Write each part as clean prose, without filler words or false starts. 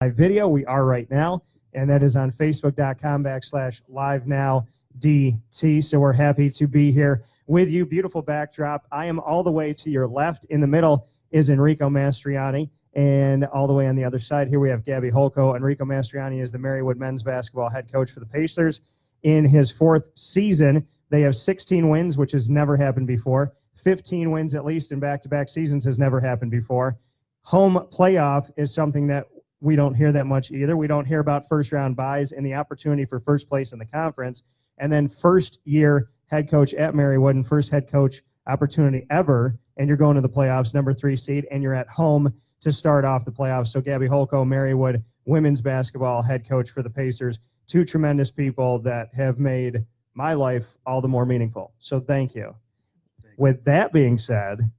video. We are right now, and that is on facebook.com/livenowdt. So we're happy to be here with you. Beautiful backdrop. I am all the way to your left. In the middle is Enrico Mastroianni, and all the way on the other side here we have Gabby Holko. Enrico Mastroianni is the Marywood men's basketball head coach for the Pacers. In his 4th season, they have 16 wins, which has never happened before. 15 wins at least in back-to-back seasons has never happened before. Home playoff is something that we don't hear that much either. We don't hear about first-round buys and the opportunity for first place in the conference. And then first-year head coach at Marywood and first head coach opportunity ever, and you're going to the playoffs, number 3 seed, and you're at home to start off the playoffs. So Gabby Holko, Marywood women's basketball head coach for the Pacers, 2 tremendous people that have made my life all the more meaningful. So thank you. Thanks. With that being said,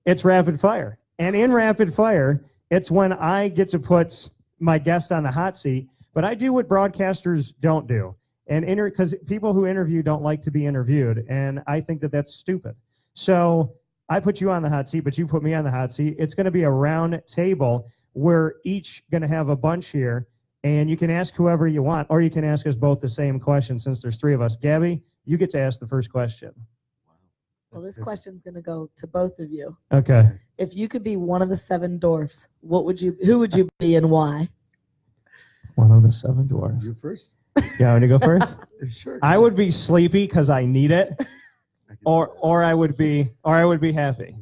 it's rapid fire. And in rapid fire, it's when I get to put my guest on the hot seat, but I do what broadcasters don't do. And because people who interview don't like to be interviewed, and I think that that's stupid. So I put you on the hot seat, but you put me on the hot seat. It's going to be a round table. We're each going to have a bunch here, and you can ask whoever you want, or you can ask us both the same question since there's 3 of us. Gabby, you get to ask the first question. Well, this question's going to go to both of you. Okay. If you could be one of the 7 dwarfs, who would you be and why? One of the 7 dwarfs. You first? Yeah, want to go first? Sure. I would be sleepy because I need it, or I would be happy.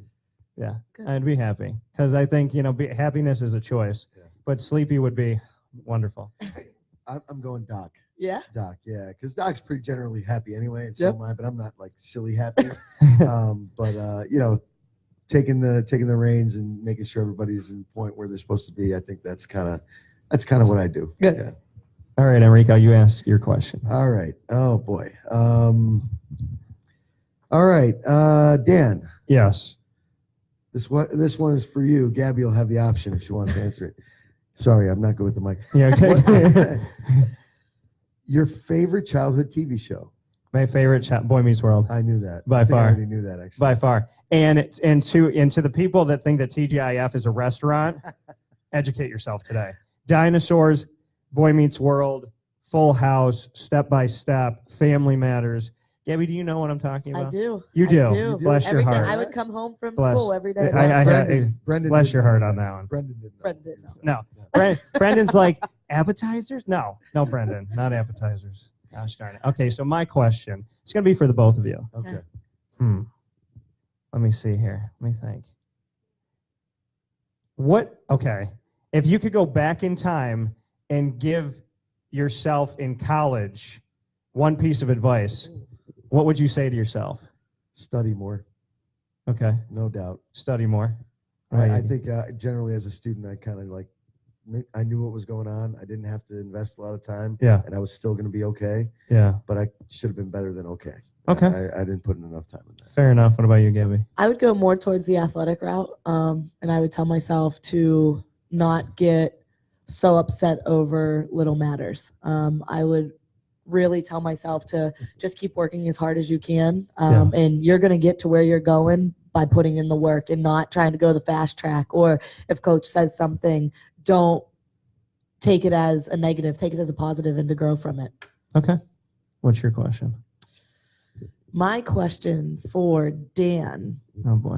Yeah, Good. I'd be happy because I think happiness is a choice, but sleepy would be wonderful. I'm going Doc. Yeah? Doc, yeah, because Doc's pretty generally happy anyway, and so Yep. am I, but I'm not like silly happy. Taking the reins and making sure everybody's in the point where they're supposed to be, I think that's kind of what I do. Good. Yeah. All right, Enrico, you ask your question. All right. Oh boy. All right, Dan. Yes. This one is for you. Gabby will have the option if she wants to answer it. Sorry, I'm not good with the mic. Yeah. Okay. Your favorite childhood TV show? My favorite Boy Meets World. I knew that. By I think far. I already knew that actually. By far. And to the people that think that TGIF is a restaurant, educate yourself today. Dinosaurs, Boy Meets World, Full House, Step by Step, Family Matters. Gabby, do you know what I'm talking about? I do. You do. I do. Bless your Every day heart. I would come home from Bless. school every day. Brendan bless didn't your know heart that. on that one. Brendan didn't know. Brendan didn't know. No. Brendan's like, appetizers? No, Brendan, not appetizers. Gosh darn it. Okay, so my question, it's going to be for the both of you. Okay. Let me see here. Let me think. If you could go back in time and give yourself in college one piece of advice, what would you say to yourself? Study more. Okay. No doubt. Study more. I think generally as a student, I kind of I knew what was going on. I didn't have to invest a lot of time. Yeah. And I was still going to be okay. Yeah. But I should have been better than okay. Okay. I didn't put in enough time in that. Fair enough. What about you, Gabby? I would go more towards the athletic route, and I would tell myself to not get so upset over little matters. I would really tell myself to just keep working as hard as you can, and you're going to get to where you're going by putting in the work and not trying to go the fast track. Or if coach says something, don't take it as a negative, take it as a positive and to grow from it. Okay. What's your question? My question for Dan. Oh, boy.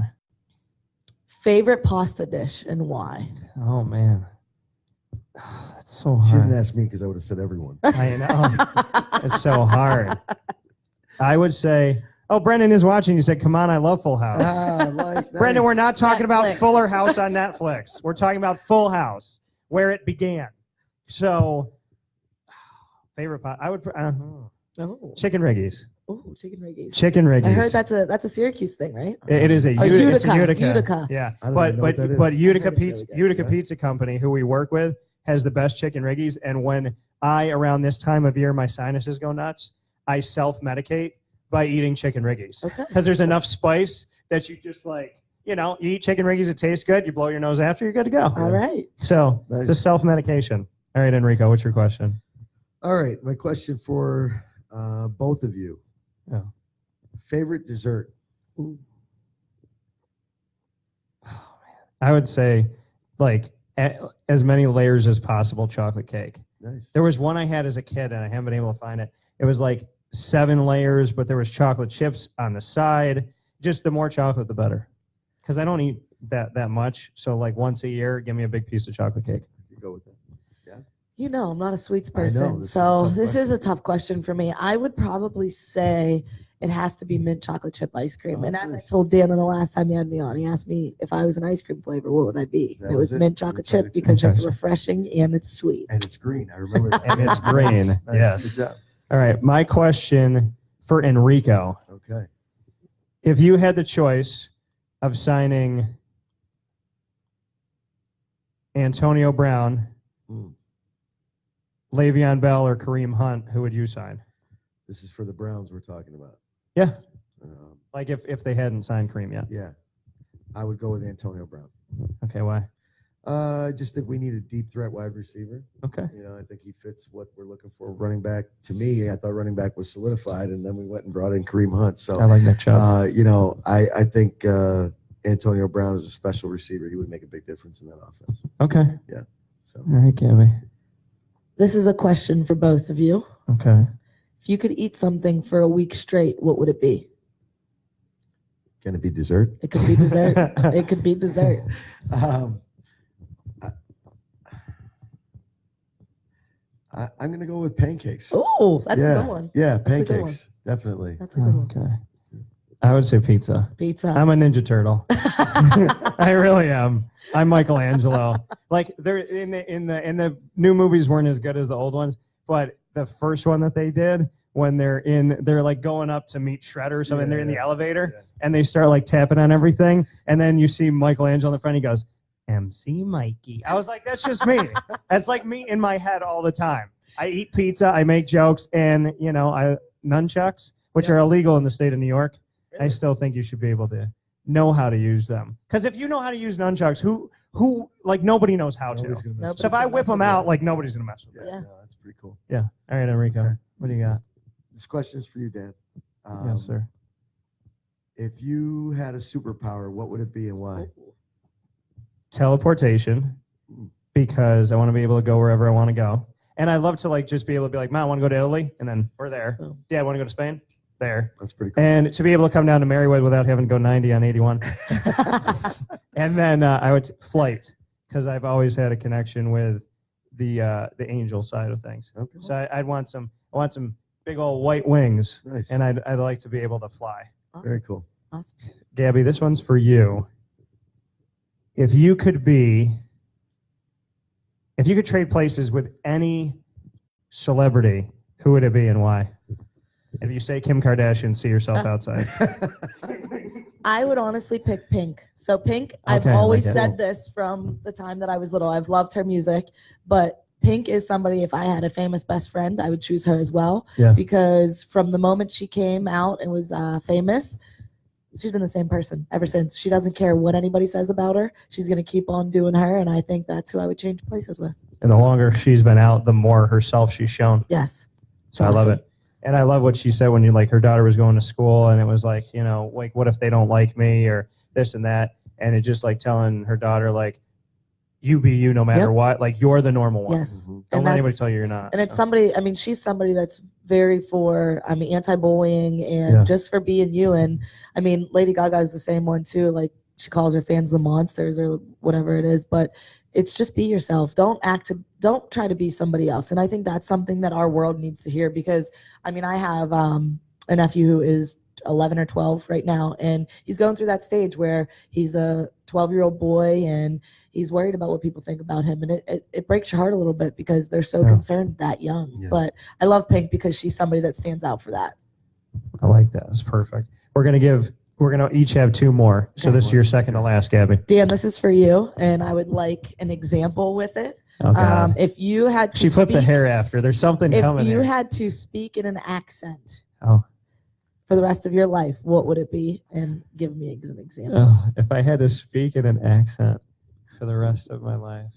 Favorite pasta dish and why? Oh, man. That's so She didn't hard. ask me because I would have said everyone. I know. It's so hard. I would say, Brendan is watching. He said, come on, I love Full House. Brendan, we're not talking about Netflix. Fuller House on Netflix. We're talking about Full House, where it began. So, favorite pot, I would chicken riggies. Oh, chicken riggies. Chicken riggies. I heard that's a Syracuse thing, right? It is a Utica. It's a Utica. Utica. Yeah, I don't even know what that is. but Utica I heard it's Pizza really good. Utica Pizza Company, who we work with, has the best chicken riggies. And when around this time of year, my sinuses go nuts, I self-medicate by eating chicken riggies. Okay. Because there's enough spice that you just you eat chicken riggies, it tastes good, you blow your nose after, you're good to go. All right. So Nice. it's a self-medication. All right, Enrico, what's your question? All right. My question for both of you. Yeah. Favorite dessert? I would say, as many layers as possible chocolate cake. Nice. There was one I had as a kid, and I haven't been able to find it. It was like 7 layers, but there was chocolate chips on the side. Just the more chocolate, the better. Because I don't eat that much. So like once a year, give me a big piece of chocolate cake. You go with that. Yeah. You know, I'm not a sweets I know, person, this is a so tough this is question. a tough question for me. I would probably say it has to be mint chocolate chip ice cream. Oh, And as I nice. told Dan the last time he had me on, he asked me if I was an ice cream flavor, what would I be? That And it was was it. mint chocolate Mint chocolate chip chip. because Mint it's chocolate. refreshing and it's sweet. And it's green. I remember that. And it's green. Nice. Yes. Good job. All right, my question for Enrico. Okay. If you had the choice of signing Antonio Brown, Hmm. Le'Veon Bell, or Kareem Hunt, who would you sign? This is for the Browns we're talking about. Yeah, Um, like if they hadn't signed Kareem yet. yeah. I would go with Antonio Brown. Okay, why? I just think we need a deep threat wide receiver. Okay. You know, I think he fits what we're looking for. Running back, to me, I thought running back was solidified, and then we went and brought in Kareem Hunt. I So, like Nick Chubb. you know, I think Antonio Brown is a special receiver. He would make a big difference in that offense. Okay. So, All right, Gabby. This is a question for both of you. Okay. If you could eat something for a week straight, what would it be? can it be dessert? It could be dessert. It could be dessert. I'm going to go with pancakes. Oh, that's yeah. a good one. Yeah, a good pancakes. Definitely. That's a good one. Okay. I would say pizza. Pizza. I'm a Ninja Turtle. I really am. I'm Michelangelo. Like they're in the new movies weren't as good as the old ones, but the first one that they did when they're like going up to meet Shredder or something, they're in the elevator and they start like tapping on everything, and then you see Michelangelo in the front. He goes, "MC Mikey." I was like, that's just me. That's like me in my head all the time. I eat pizza, I make jokes, and I nunchucks, which are illegal in the state of New York. I still think you should be able to know how to use them. Because if you know how to use nunchucks, who like nobody knows how to. Nobody's gonna mess Nope. with So if it. I whip them out, like nobody's gonna mess with it. Yeah. No, that's pretty cool. Yeah. All right, Enrico. Okay. What do you got? This question is for you, Dan. Yes, sir. If you had a superpower, what would it be and why? Teleportation, because I want to be able to go wherever I want to go. And I love to like just be able to be like, Mom, I want to go to Italy, and then we're there. Boom. Dad, want to go to Spain? There. That's pretty cool. And to be able to come down to Marywood without having to go 90 on 81. And then I would flight, because I've always had a connection with the angel side of things. Okay. So I want some big old white wings, Nice. and I'd like to be able to fly. Awesome. Very cool. Awesome. Gabby, this one's for you. If you could trade places with any celebrity, who would it be and why? If you say Kim Kardashian, see yourself outside. I would honestly pick Pink. So Pink, I've Okay, I always like it. said this from the time that I was little. I've loved her music, but Pink is somebody, if I had a famous best friend, I would choose her as well. Yeah. Because from the moment she came out and was famous, she's been the same person ever since. She doesn't care what anybody says about her. She's going to keep on doing her, and I think that's who I would change places with. And the longer she's been out, the more herself she's shown. Yes. So I love Awesome. it. And I love what she said when her daughter was going to school, and it was like, like, what if they don't like me or this and that? And it just like telling her daughter, like, you be you no matter Yep. what. Like, you're the normal one. Yes. Mhm. Don't And let anybody that's- tell you you're not. And it's So, somebody, I mean, she's somebody that's very for, anti-bullying and Yeah. just for being you. And I mean, Lady Gaga is the same one too. Like she calls her fans the monsters or whatever it is, but it's just be yourself. Don't try to be somebody else. And I think that's something that our world needs to hear, because I mean, I have a nephew who is 11 or 12 right now, and he's going through that stage where he's a 12-year-old boy and he's worried about what people think about him, and it breaks your heart a little bit because they're so concerned that young. Yeah. But I love Pink because she's somebody that stands out for that. I like that. It's perfect. We're gonna each have 2 more. So this is your second to last, Gabby. Dan, this is for you, and I would like an example with it. Oh God. If you had to She flipped the speak- hair after. There's something If coming you there. had to speak in an accent Oh. for the rest of your life, what would it be? And give me an example. Oh, if I had to speak in an accent for the rest of my life.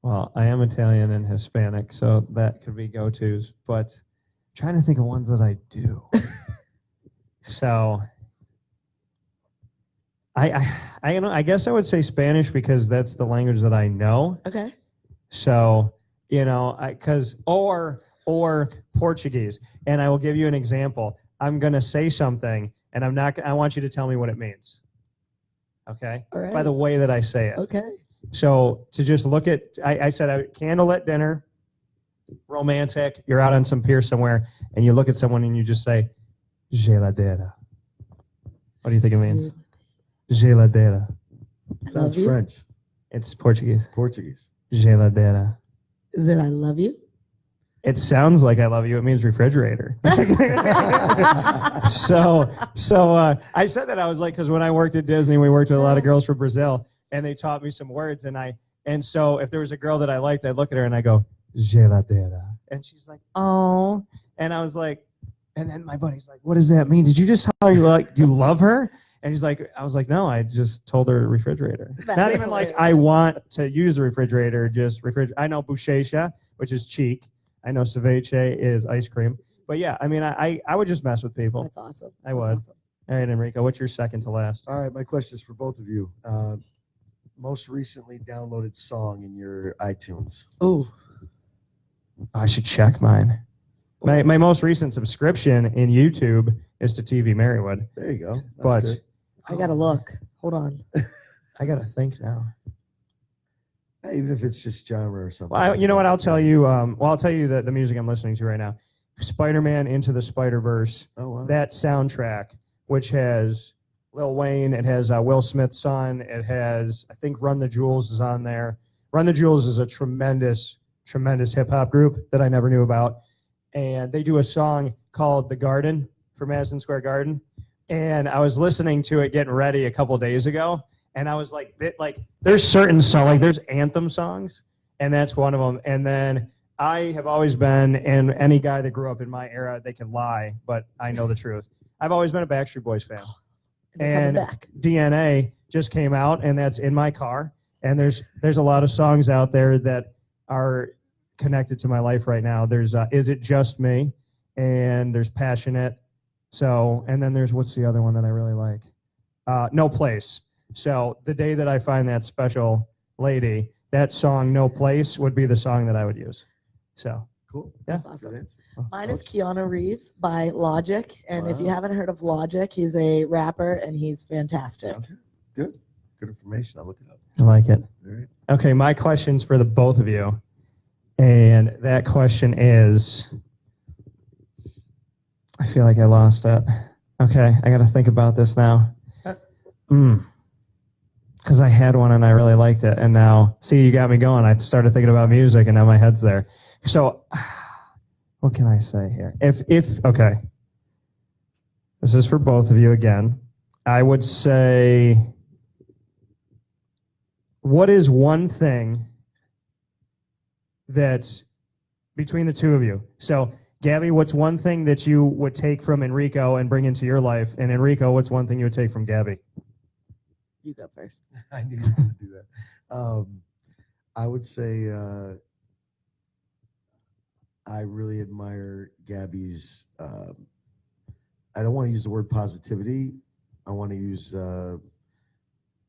Well, I am Italian and Hispanic, so that could be go-tos, but trying to think of ones that I do. So I don't know. I guess I would say Spanish because that's the language that I know. Okay. So, or Portuguese. And I will give you an example. I'm going to say something and I want you to tell me what it means. Okay? All right. By the way that I say it. Okay. So to just look at, I said candlelit dinner, romantic, you're out on some pier somewhere and you look at someone and you just say, geladera. What do you think it means? Geladera. Sounds French. It's Portuguese. Portuguese. Geladera. Is it I love you? It sounds like I love you. It means refrigerator. So I said that. I was like, because when I worked at Disney, we worked with a lot of girls from Brazil, and they taught me some words. And so if there was a girl that I liked, I'd look at her and I go, geladera. And she's like, oh. And I was like, and then my buddy's like, what does that mean? Did you just tell her you love her? And he's like, I was like, no, I just told her refrigerator. Not even like I want to use the refrigerator, just refrigerator. I know buchecha, which is cheek. I know ceviche is ice cream. But yeah, I mean, I would just mess with people. That's awesome. I would. Awesome. All right, Enrico, what's your second to last? All right, my question is for both of you. Most recently downloaded song in your iTunes. Ooh. I should check mine. My most recent subscription in YouTube is to TV Marywood. There you go. But Good. I gotta look. Hold on. I got to think now. Even if it's just genre or something. Well, you know what? I'll tell you. I'll tell you the music I'm listening to right now. Spider-Man Into the Spider-Verse. Oh, wow. That soundtrack, which has Lil Wayne, it has Will Smith's son, it has, I think Run the Jewels is on there. Run the Jewels is a tremendous hip hop group that I never knew about, and they do a song called "The Garden" for Madison Square Garden, and I was listening to it getting ready a couple days ago. And I was like, there's certain songs, like there's anthem songs, and that's one of them. And then I have always been, and any guy that grew up in my era, they can lie, but I know the truth. I've always been a Backstreet Boys fan. And back. DNA just came out, and that's in my car. And there's a lot of songs out there that are connected to my life right now. There's Is It Just Me? And there's Passionate. So, and then there's, what's the other one that I really like? No Place. So the day that I find that special lady, that song "No Place" would be the song that I would use. So Cool. yeah. That's awesome. Good answer. Mine is Keanu Reeves by Logic. And if you Wow. haven't heard of Logic, he's a rapper and he's fantastic. Okay. Good information. I'll look it up. I like it. All right. Okay, my question's for the both of you, and that question is, I feel like I lost it. Okay, I got to think about this now. Because I had one and I really liked it, and now, see, you got me going. I started thinking about music, and now my head's there. So, what can I say here? Okay, this is for both of you again. I would say, what is one thing that's between the two of you? So, Gabby, what's one thing that you would take from Enrico and bring into your life? And Enrico, what's one thing you would take from Gabby? You go first. I knew you were going to do that. I would say I really admire Gabby's, I don't want to use the word positivity. I want to use,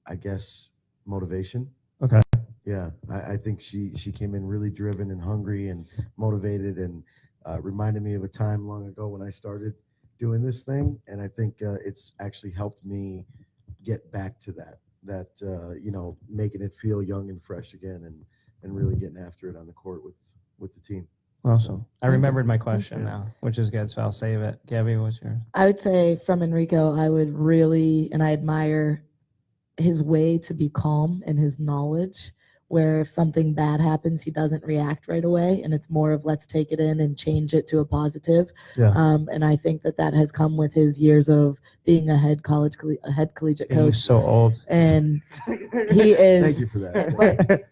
I guess, motivation. Okay. Yeah, I think she came in really driven and hungry and motivated, and reminded me of a time long ago when I started doing this thing. And I think it's actually helped me get back to that making it feel young and fresh again, and really getting after it on the court with the team. Awesome. I remembered my question now, which is good, so I'll save it. Gabby, what's yours? I would say from Enrico, I would really, and I admire his way to be calm and his knowledge, where if something bad happens, he doesn't react right away. And it's more of let's take it in and change it to a positive. Yeah. And I think that has come with his years of being a head collegiate He's coach. so old. And he is. Thank you for that. But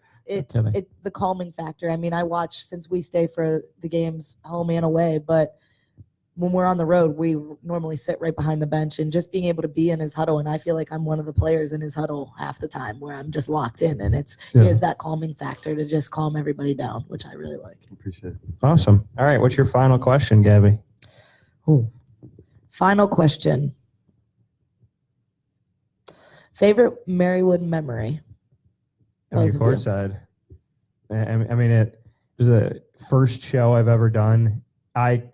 the calming factor. I mean, I watch, since we stay for the games home and away, but when we're on the road, we normally sit right behind the bench, and just being able to be in his huddle. And I feel like I'm one of the players in his huddle half the time, where I'm just locked in, and he has that calming factor to just calm everybody down, which I really like. Appreciate it. Awesome. All right. What's your final question, Gabby? Ooh. Final question. Favorite Marywood memory? On your Both of you. court side. I mean, it was the first show I've ever done.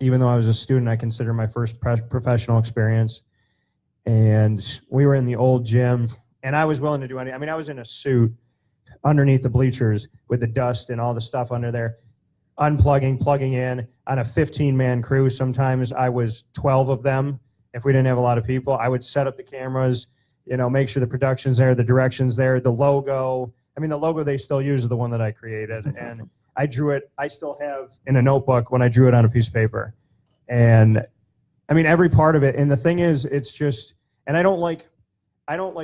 Even though I was a student, I consider my first professional experience. And we were in the old gym, and I was willing to do anything. I mean, I was in a suit underneath the bleachers with the dust and all the stuff under there, unplugging, plugging in on a 15-man crew. Sometimes I was 12 of them. If we didn't have a lot of people, I would set up the cameras, make sure the production's there, the direction's there, the logo. I mean, the logo they still use is the one that I created. That's and awesome. I drew it. I still have in a notebook when I drew it on a piece of paper. And I mean, every part of it. And the thing is, it's just, and I don't like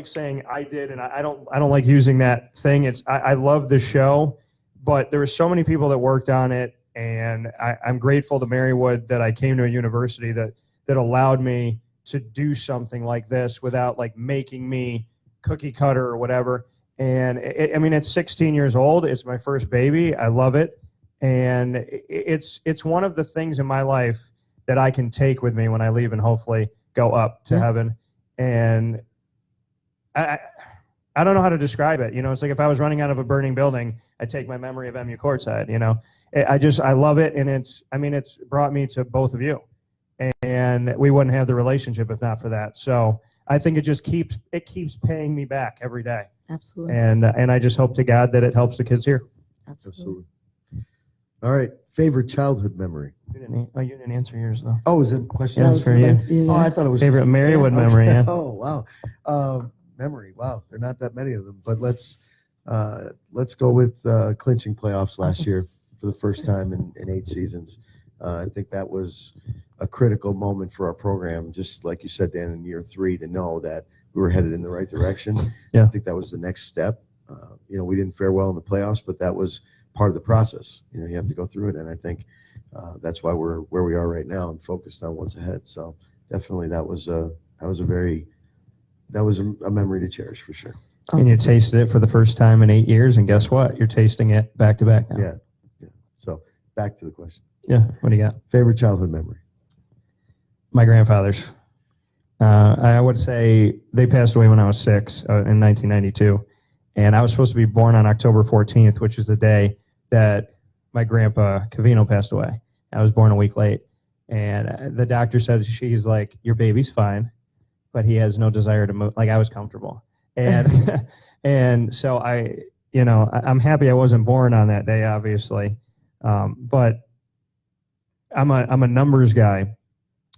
saying I did, and I don't like using that thing. I love the show, but there were so many people that worked on it, and I'm grateful to Marywood that I came to a university that allowed me to do something like this without like making me cookie cutter or whatever. And I mean, it's 16 years old. It's my first baby. I love it, and it's one of the things in my life that I can take with me when I leave and hopefully go up to heaven. And I don't know how to describe it. It's like if I was running out of a burning building, I'd take my memory of MU courtside. I love it, and it's brought me to both of you, and we wouldn't have the relationship if not for that. So I think it keeps paying me back every day. Absolutely. And I just hope to God that it helps the kids here. Absolutely. All right. Favorite childhood memory? You didn't answer yours though. Oh, is it a question? Yeah, it was for you. Oh, I thought it was Favorite just- Marywood Okay. memory. Yeah. Oh, wow. Memory. Wow. There are not that many of them, but let's go with clinching playoffs last year for the first time in 8 seasons. I think that was a critical moment for our program. Just like you said, Dan, in year 3, to know that we were headed in the right direction. Yeah. I think that was the next step. We didn't fare well in the playoffs, but that was part of the process. You have to go through it, and I think that's why we're where we are right now and focused on what's ahead. So definitely that was a memory to cherish for sure. And you tasted it for the first time in 8 years, and guess what? You're tasting it back to back now. Yeah. So back to the question. Yeah. What do you got? Favorite childhood memory? My grandfather's. I would say they passed away when I was 6 in 1992, and I was supposed to be born on October 14th, which is the day that my grandpa Cavino passed away. I was born a week late, and the doctor said, she's like, your baby's fine, but he has no desire to move. Like, I was comfortable, and and so I'm happy I wasn't born on that day, obviously, but I'm a numbers guy.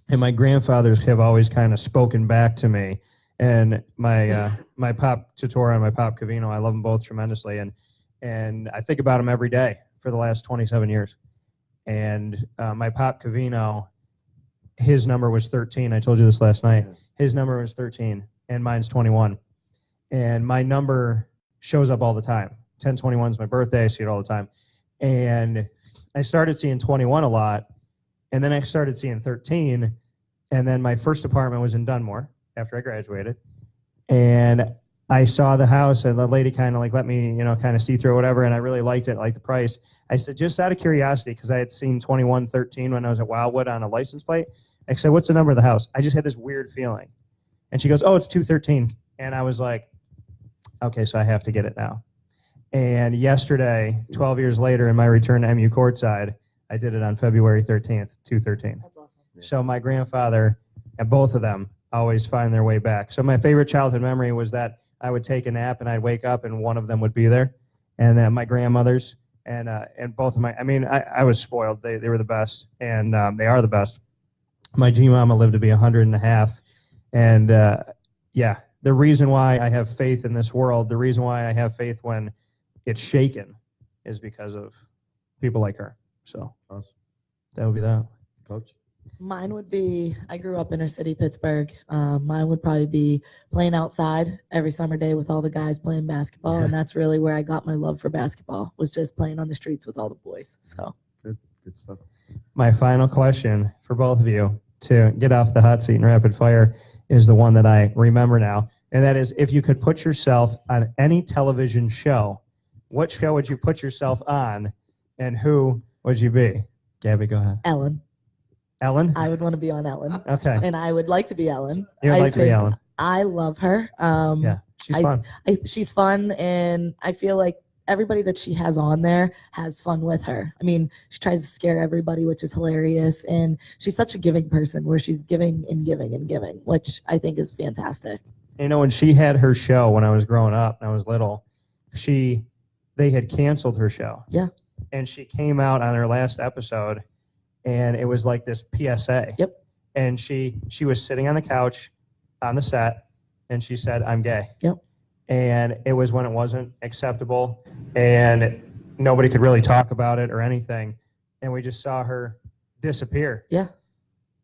And my grandfathers have always kind of spoken back to me. And my my pop Tortora and my pop Cavino, I love them both tremendously. And I think about them every day for the last 27 years. And my pop Cavino, his number was 13. I told you this last night. His number was 13, and mine's 21. And my number shows up all the time. 1021 is my birthday. I see it all the time. And I started seeing 21 a lot. And then I started seeing 13, and then my first apartment was in Dunmore after I graduated. And I saw the house, and the lady kind of like let me, kind of see through whatever, and I really liked it, like the price. I said, just out of curiosity, because I had seen 2113 when I was at Wildwood on a license plate. I said, what's the number of the house? I just had this weird feeling. And she goes, oh, it's 213. And I was like, okay, so I have to get it now. And yesterday, 12 years later, in my return to MU courtside, I did it on February 13th, 213. That's awesome. So my grandfather and both of them always find their way back. So my favorite childhood memory was that I would take a nap and I'd wake up and one of them would be there. And then my grandmothers and both of I was spoiled. They were the best, and they are the best. My G-Mama lived to be 100 and a half. And the reason why I have faith in this world, the reason why I have faith when it's shaken is because of people like her. So Awesome. that would be that. Coach? Mine would be, I grew up inner city Pittsburgh. Mine would probably be playing outside every summer day with all the guys playing basketball. And that's really where I got my love for basketball, was just playing on the streets with all the boys. So Good stuff. My final question for both of you to get off the hot seat in rapid fire is the one that I remember now. And that is, if you could put yourself on any television show, what show would you put yourself on, and who would you be? Gabby, go ahead. Ellen. Ellen? I would want to be on Ellen. Okay. And I would like to be Ellen. You would like to be Ellen. I love her. Yeah. She's fun. She's fun, and I feel like everybody that she has on there has fun with her. I mean, she tries to scare everybody, which is hilarious, and she's such a giving person where she's giving and giving and giving, which I think is fantastic. You know, when she had her show when I was growing up and I was little, they had canceled her show. Yeah. And she came out on her last episode, and it was like this PSA. Yep. And she was sitting on the couch on the set, and she said, "I'm gay." Yep. And it was when it wasn't acceptable, and nobody could really talk about it or anything. And we just saw her disappear. Yeah.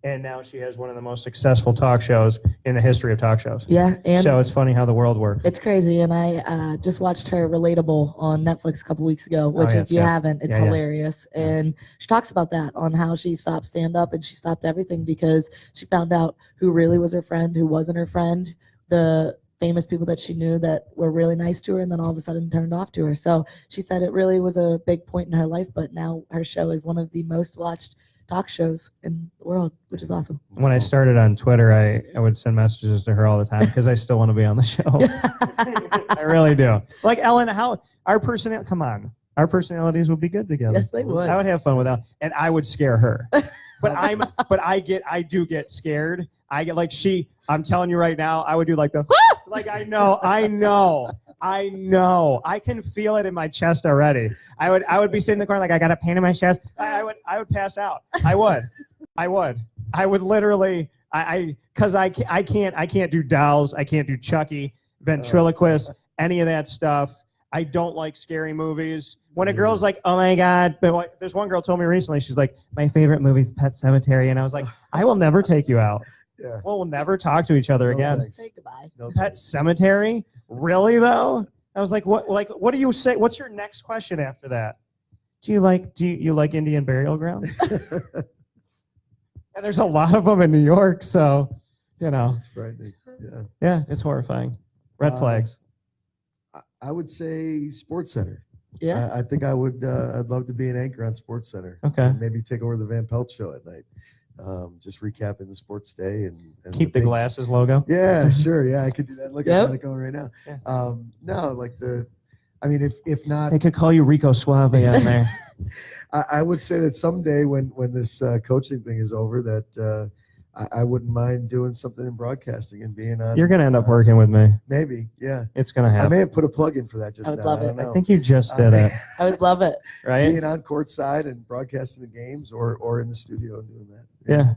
And now she has one of the most successful talk shows in the history of talk shows. Yeah. And so it's funny how the world works. it's crazy. And I just watched her Relatable on Netflix a couple weeks ago, which yeah, if you haven't, it's Yeah. hilarious. And she talks about that on how she stopped stand-up and she stopped everything because she found out who really was her friend, who wasn't her friend, the famous people that she knew that were really nice to her and then all of a sudden turned off to her. So she said it really was a big point in her life, but now her show is one of the most watched talk shows in the world, which is awesome. When I started on Twitter, I would send messages to her all the time because I still want to be on the show. I really do. Like Ellen, our personalities would be good together. Yes, they would. I would have fun with Ellen, and I would scare her. But I do get scared. I get like I'm telling you right now, I would do like the like I know. I can feel it in my chest already. I would be sitting in the corner like I got a pain in my chest. I would pass out. I would literally because I can't do dolls. I can't do Chucky, ventriloquist, any of that stuff. I don't like scary movies. When a girl's like, "Oh my God," but there's one girl told me recently, she's like, "My favorite movie's Pet Sematary," and I was like, "I will never take you out. Yeah. We'll never talk to each other again." Thanks. Say goodbye. No, Pet Sematary? Really though? I was like, what do you say? What's your next question after that? Do you like Indian burial grounds? And there's a lot of them in New York, so It's frightening. Yeah. yeah, it's horrifying. Red flags. I would say Sports Center. Yeah. I think I would. I'd love to be an anchor on Sports Center. Okay. And maybe take over the Van Pelt show at night. Just recapping the sports day and Keep the glasses logo. Yeah, sure. Yeah, I could do that. Look, Yep. I've got it going right now. Yeah. No, like if not, They could call you Rico Suave on there. I would say that someday when this coaching thing is over, that I wouldn't mind doing something in broadcasting and being on. You're gonna end up working with me. Maybe, yeah. It's gonna I happen. may have put a plug in for that just I would now. love don't it. know. I think you just did it, I would love it. right? Being on courtside and broadcasting the games, or in the studio and doing that. Yeah,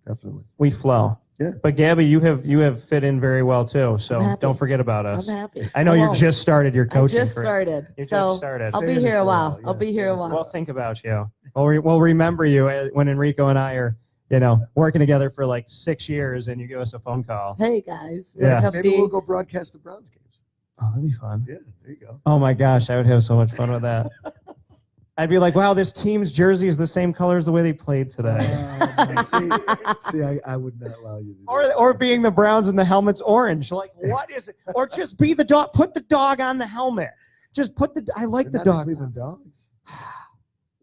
Definitely. we flow. Yeah. But Gabby, you have fit in very well too. So I'm happy. don't forget about us. I'm happy. I know Come you on. just started your I coaching. just started. You So just started. I'll be Stay in here it a for while. yeah, I'll be stay here in a it for while. We'll think about you. We'll remember you when Enrico and I are, working together for like 6 years, and you give us a phone call. Hey guys. Yeah. Come Maybe be- we'll go broadcast the Browns games. Oh, that'd be fun. Yeah, there you go. Oh my gosh, I would have so much fun with that. I'd be like, wow, this team's jersey is the same color as the way they played today. See, I would not allow you to do that. Or being the Browns and the helmet's orange. Like, what is it? Or just be the dog. Put the dog on the helmet. Just put the. I like They're the not dog. Cleveland Dogs.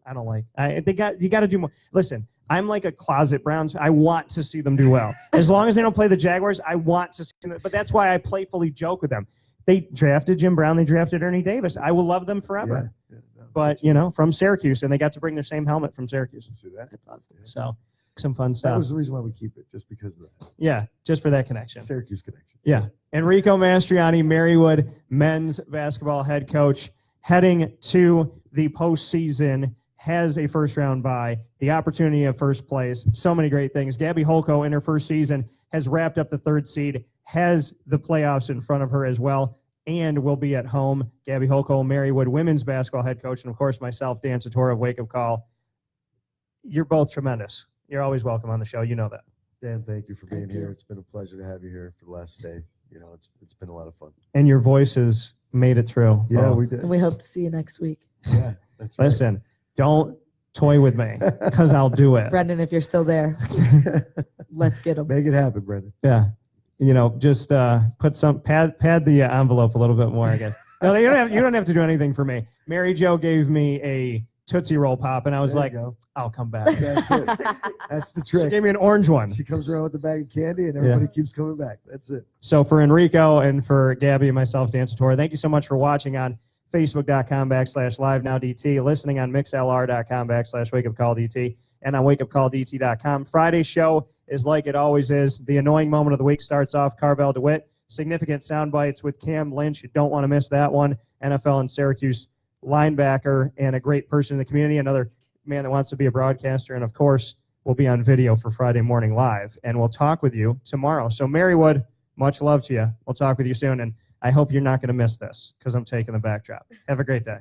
I don't like. You got to do more. Listen, I'm like a closet Browns. I want to see them do well. As long as they don't play the Jaguars, I want to see them. But that's why I playfully joke with them. They drafted Jim Brown. They drafted Ernie Davis. I will love them forever. Yeah, no, But from Syracuse, and they got to bring their same helmet from Syracuse. see that? That's awesome. So some fun That stuff. was the reason why we keep it, just because of that. Yeah, just for that connection. Syracuse connection. Yeah. Enrico Mastroianni, Marywood men's basketball head coach, heading to the postseason, has a first-round bye, the opportunity of first place, so many great things. Gabby Holko, in her first season, has wrapped up the third seed, has the playoffs in front of her as well, and will be at home. Gabby Holko, Marywood women's basketball head coach, and, of course, myself, Dan Tortora of WakeUpCall. You're both tremendous. You're always welcome on the show. You know that. Dan, thank you for being Thank you. here. It's been a pleasure to have you here for the last day. It's been a lot of fun. And your voices made it through. Yeah, both. we did. And we hope to see you next week. Yeah, that's right. Listen, don't toy with me because I'll do it. Brendan, if you're still there, let's get him. Make it happen, Brendan. Yeah. Just put some pad the envelope a little bit more again. No, you don't have to do anything for me. Mary Jo gave me a Tootsie Roll pop, and I was There you like, go. I'll come back. That's it. That's the She trick. gave me an orange one. She comes around with a bag of candy, and everybody keeps coming back. That's it. So for Enrico and for Gabby and myself, Dan Tortora, thank you so much for watching on Facebook.com/LiveNowDT, listening on MixLR.com/WakeUpCallDT, and on WakeUpCallDT.com. Friday's show is like it always is. The annoying moment of the week starts off Carvel DeWitt. Significant sound bites with Cam Lynch. You don't want to miss that one. NFL and Syracuse linebacker and a great person in the community, another man that wants to be a broadcaster, and of course, we'll be on video for Friday Morning Live, and we'll talk with you tomorrow. So Marywood, much love to you. We'll talk with you soon, and I hope you're not going to miss this because I'm taking the backdrop. Have a great day.